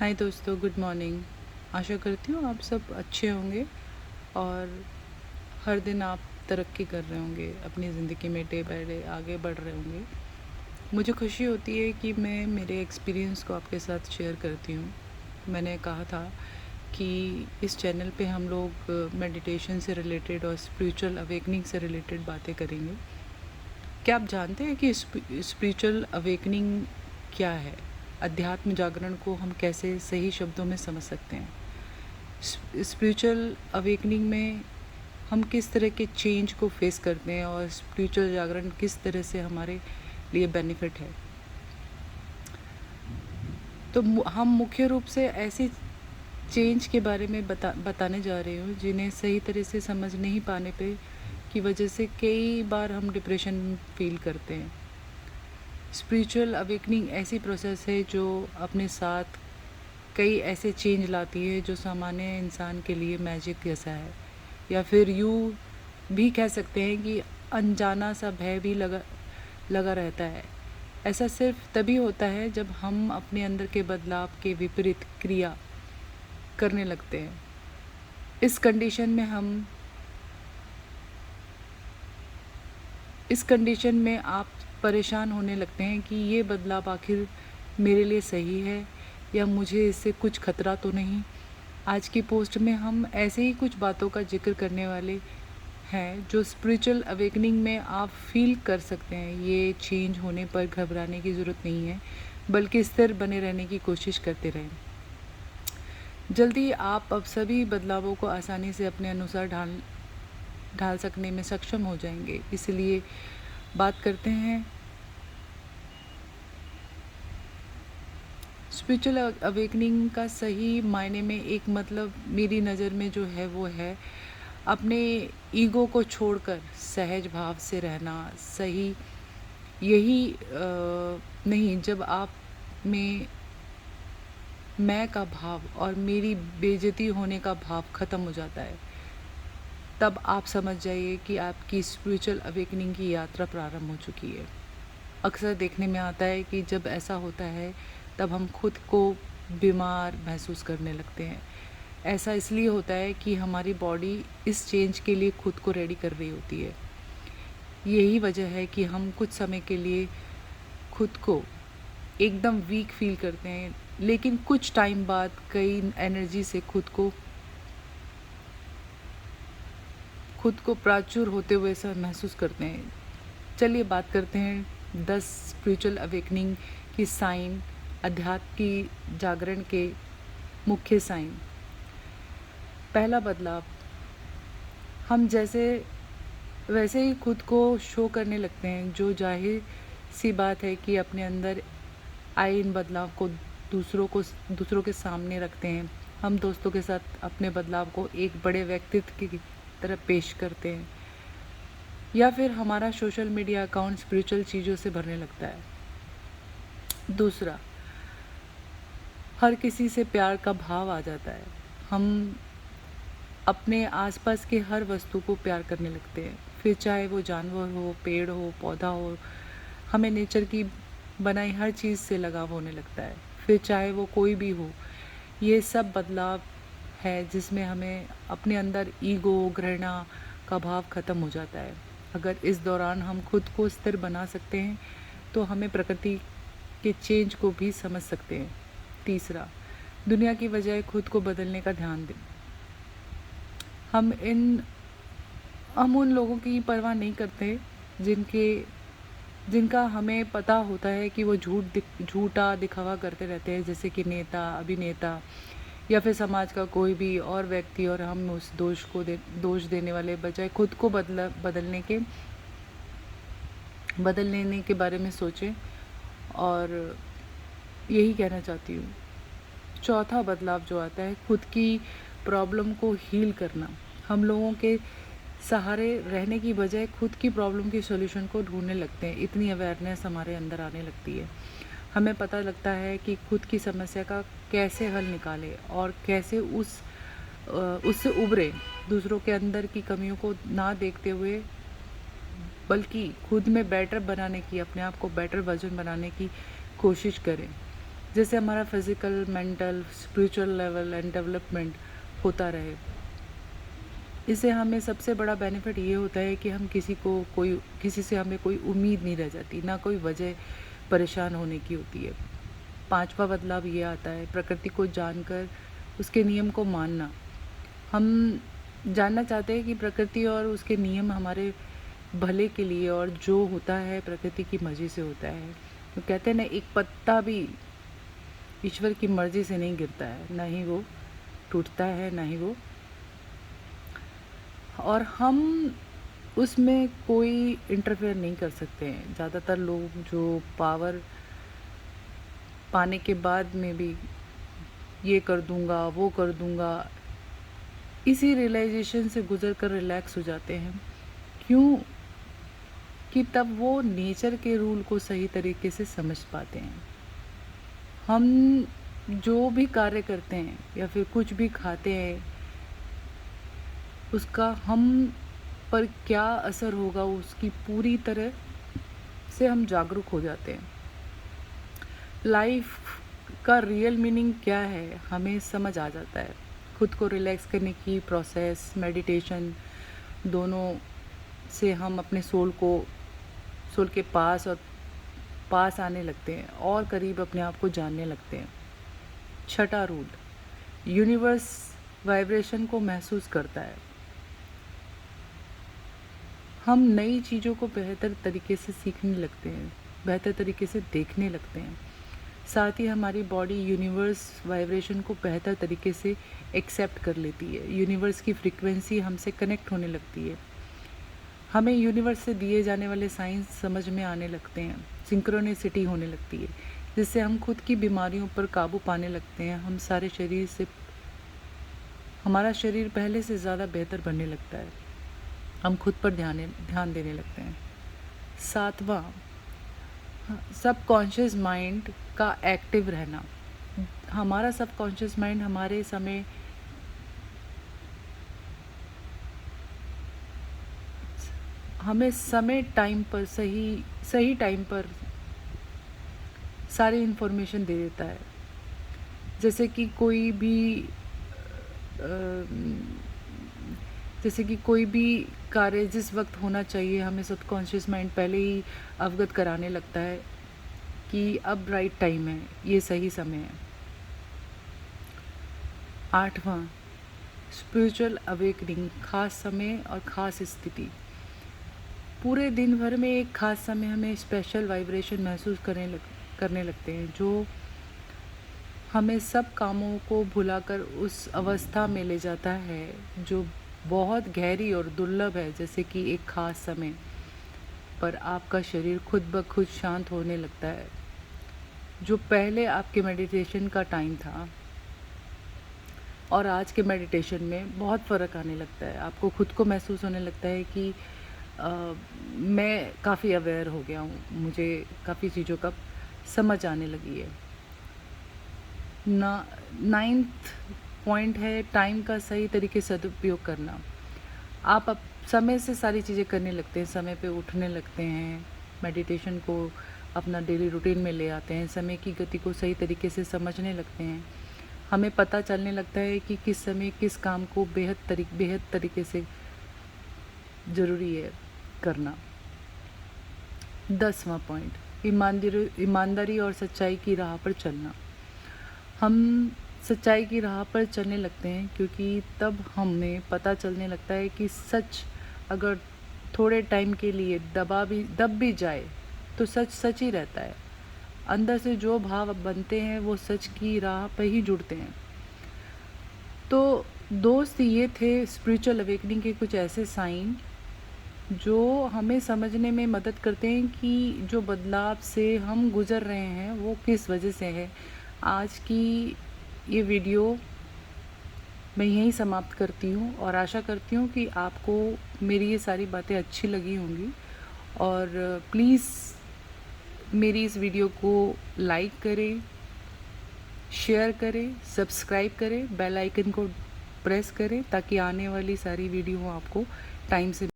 हाय दोस्तों, good morning. आशा करती हूँ आप सब अच्छे होंगे और हर दिन आप तरक्की कर रहे होंगे, अपनी ज़िंदगी में डे बाय डे आगे बढ़ रहे होंगे। मुझे खुशी होती है कि मैं मेरे एक्सपीरियंस को आपके साथ शेयर करती हूँ। मैंने कहा था कि इस चैनल पे हम लोग मेडिटेशन से रिलेटेड और स्पिरिचुअल अवेकनिंग से रिलेटेड बातें करेंगे। क्या आप जानते हैं कि स्पिरिचुअल अवेकनिंग क्या है? अध्यात्म जागरण को हम कैसे सही शब्दों में समझ सकते हैं? स्पिरिचुअल अवेकनिंग में हम किस तरह के चेंज को फेस करते हैं और स्पिरिचुअल जागरण किस तरह से हमारे लिए बेनिफिट है। तो हम मुख्य रूप से ऐसे चेंज के बारे में बताने जा रही हूँ जिन्हें सही तरह से समझ नहीं पाने पे की वजह से कई बार हम डिप्रेशन फील करते हैं। स्पिरिचुअल अवेकनिंग ऐसी प्रोसेस है जो अपने साथ कई ऐसे चेंज लाती है जो सामान्य इंसान के लिए मैजिक जैसा है, या फिर यूँ भी कह सकते हैं कि अनजाना सा भय भी लगा रहता है। ऐसा सिर्फ तभी होता है जब हम अपने अंदर के बदलाव के विपरीत क्रिया करने लगते हैं। इस कंडीशन में आप परेशान होने लगते हैं कि ये बदलाव आखिर मेरे लिए सही है या मुझे इससे कुछ खतरा तो नहीं। आज की पोस्ट में हम ऐसे ही कुछ बातों का जिक्र करने वाले हैं जो स्पिरिचुअल अवेकनिंग में आप फील कर सकते हैं। ये चेंज होने पर घबराने की ज़रूरत नहीं है, बल्कि स्थिर बने रहने की कोशिश करते रहें। जल्दी आप अब सभी बदलावों को आसानी से अपने अनुसार ढाल सकने में सक्षम हो जाएंगे। इसलिए बात करते हैं स्पिरिचुअल अवेकनिंग का सही मायने में। एक मतलब मेरी नज़र में जो है वो है अपने ईगो को छोड़कर सहज भाव से रहना। सही यही नहीं, जब आप में मैं का भाव और मेरी बेइज्जती होने का भाव ख़त्म हो जाता है, तब आप समझ जाइए कि आपकी स्पिरिचुअल अवेकनिंग की यात्रा प्रारंभ हो चुकी है। अक्सर देखने में आता है कि जब ऐसा होता है तब हम खुद को बीमार महसूस करने लगते हैं। ऐसा इसलिए होता है कि हमारी बॉडी इस चेंज के लिए खुद को रेडी कर रही होती है। यही वजह है कि हम कुछ समय के लिए खुद को एकदम वीक फील करते हैं, लेकिन कुछ टाइम बाद कई एनर्जी से खुद को प्राचुर होते हुए ऐसा महसूस करते हैं। चलिए बात करते हैं 10 स्पिरिचुअल अवेकनिंग की साइन, अध्यात्म की जागरण के मुख्य साइन। पहला बदलाव, हम वैसे ही खुद को शो करने लगते हैं, जो जाहिर सी बात है कि अपने अंदर आए इन बदलाव को दूसरों के सामने रखते हैं। हम दोस्तों के साथ अपने बदलाव को एक बड़े व्यक्तित्व की तरह पेश करते हैं, या फिर हमारा सोशल मीडिया अकाउंट स्पिरिचुअल चीज़ों से भरने लगता है। दूसरा, हर किसी से प्यार का भाव आ जाता है। हम अपने आसपास के हर वस्तु को प्यार करने लगते हैं, फिर चाहे वो जानवर हो, पेड़ हो, पौधा हो। हमें नेचर की बनाई हर चीज़ से लगाव होने लगता है, फिर चाहे वो कोई भी हो। ये सब बदलाव है जिसमें हमें अपने अंदर ईगो, घृणा का भाव ख़त्म हो जाता है। अगर इस दौरान हम खुद को स्थिर बना सकते हैं तो हमें प्रकृति के चेंज को भी समझ सकते हैं। तीसरा, दुनिया की बजाय खुद को बदलने का ध्यान दें। हम उन लोगों की परवाह नहीं करते जिनका हमें पता होता है कि वो झूठा दिखावा करते रहते हैं, जैसे कि नेता, अभिनेता या फिर समाज का कोई भी और व्यक्ति, और हम उस दोष देने वाले बजाय खुद को बदल लेने के बारे में सोचें। और यही कहना चाहती हूँ। चौथा बदलाव जो आता है, खुद की प्रॉब्लम को हील करना। हम लोगों के सहारे रहने की बजाय खुद की प्रॉब्लम की सॉल्यूशन को ढूंढने लगते हैं। इतनी अवेयरनेस हमारे अंदर आने लगती है, हमें पता लगता है कि खुद की समस्या का कैसे हल निकालें और कैसे उससे उभरे। दूसरों के अंदर की कमियों को ना देखते हुए, बल्कि खुद में बेटर बनाने की, अपने आप को बेटर वर्जन बनाने की कोशिश करें। जैसे हमारा physical, mental, spiritual level and development होता रहे। इससे हमें सबसे बड़ा बेनिफिट ये होता है कि हम किसी से हमें कोई उम्मीद नहीं रह जाती, ना कोई वजह परेशान होने की होती है। 5वां बदलाव ये आता है प्रकृति को जानकर उसके नियम को मानना। हम जानना चाहते हैं कि प्रकृति और उसके नियम हमारे भले के लिए, और जो होता है प्रकृति की मर्ज़ी से होता है। तो कहते हैं ना, एक पत्ता भी ईश्वर की मर्ज़ी से नहीं गिरता है, ना ही वो टूटता है, ना ही वो, और हम उसमें कोई इंटरफेयर नहीं कर सकते हैं। ज़्यादातर लोग जो पावर पाने के बाद में भी ये कर दूँगा, वो कर दूँगा, इसी रियलाइजेशन से गुज़र कर रिलैक्स हो जाते हैं। क्यों? कि तब वो नेचर के रूल को सही तरीके से समझ पाते हैं। हम जो भी कार्य करते हैं या फिर कुछ भी खाते हैं, उसका हम पर क्या असर होगा, उसकी पूरी तरह से हम जागरूक हो जाते हैं। लाइफ का रियल मीनिंग क्या है हमें समझ आ जाता है। खुद को रिलैक्स करने की प्रोसेस, मेडिटेशन, दोनों से हम अपने सोल के पास आने लगते हैं और करीब अपने आप को जानने लगते हैं। छठा रूल, यूनिवर्स वाइब्रेशन को महसूस करता है। हम नई चीज़ों को बेहतर तरीके से सीखने लगते हैं, बेहतर तरीके से देखने लगते हैं। साथ ही हमारी बॉडी यूनिवर्स वाइब्रेशन को बेहतर तरीके से एक्सेप्ट कर लेती है। यूनिवर्स की फ्रीक्वेंसी हमसे कनेक्ट होने लगती है। हमें यूनिवर्स से दिए जाने वाले साइंस समझ में आने लगते हैं। सिंक्रोनिसिटी होने लगती है, जिससे हम खुद की बीमारियों पर काबू पाने लगते हैं। हमारा शरीर पहले से ज़्यादा बेहतर बनने लगता है। हम खुद पर ध्यान देने लगते हैं। 7वां, सबकॉन्शियस माइंड का एक्टिव रहना। हमारा सबकॉन्शियस माइंड हमें सही टाइम पर सारी इन्फॉर्मेशन दे देता है। जैसे कि कोई भी कार्य जिस वक्त होना चाहिए, हमें सबकॉन्शियस माइंड पहले ही अवगत कराने लगता है कि अब राइट टाइम है, ये सही समय है। 8वां, स्पिरिचुअल अवेकनिंग, खास समय और खास स्थिति। पूरे दिन भर में एक खास समय हमें स्पेशल वाइब्रेशन महसूस करने लगते हैं, जो हमें सब कामों को भुलाकर उस अवस्था में ले जाता है जो बहुत गहरी और दुर्लभ है। जैसे कि एक खास समय पर आपका शरीर खुद ब खुद शांत होने लगता है। जो पहले आपके मेडिटेशन का टाइम था और आज के मेडिटेशन में बहुत फ़र्क आने लगता है। आपको खुद को महसूस होने लगता है कि मैं काफ़ी अवेयर हो गया हूँ, मुझे काफ़ी चीज़ों का समझ आने लगी है। 9th पॉइंट है टाइम का सही तरीके से सदुपयोग करना। आप समय से सारी चीज़ें करने लगते हैं, समय पे उठने लगते हैं, मेडिटेशन को अपना डेली रूटीन में ले आते हैं, समय की गति को सही तरीके से समझने लगते हैं। हमें पता चलने लगता है कि किस समय किस काम को बेहद तरीके से ज़रूरी है करना। 10वां पॉइंट, ईमानदारी और सच्चाई की राह पर चलना। हम सच्चाई की राह पर चलने लगते हैं क्योंकि तब हमें पता चलने लगता है कि सच अगर थोड़े टाइम के लिए दब भी जाए तो सच ही रहता है। अंदर से जो भाव बनते हैं वो सच की राह पर ही जुड़ते हैं। तो दोस्त, ये थे स्पिरिचुअल अवेकनिंग के कुछ ऐसे साइन जो हमें समझने में मदद करते हैं कि जो बदलाव से हम गुज़र रहे हैं वो किस वजह से है। आज की ये वीडियो मैं यहीं समाप्त करती हूँ और आशा करती हूँ कि आपको मेरी ये सारी बातें अच्छी लगी होंगी। और प्लीज़ मेरी इस वीडियो को लाइक करें, शेयर करें, सब्सक्राइब करें, बेल आइकन को प्रेस करें ताकि आने वाली सारी वीडियो आपको टाइम से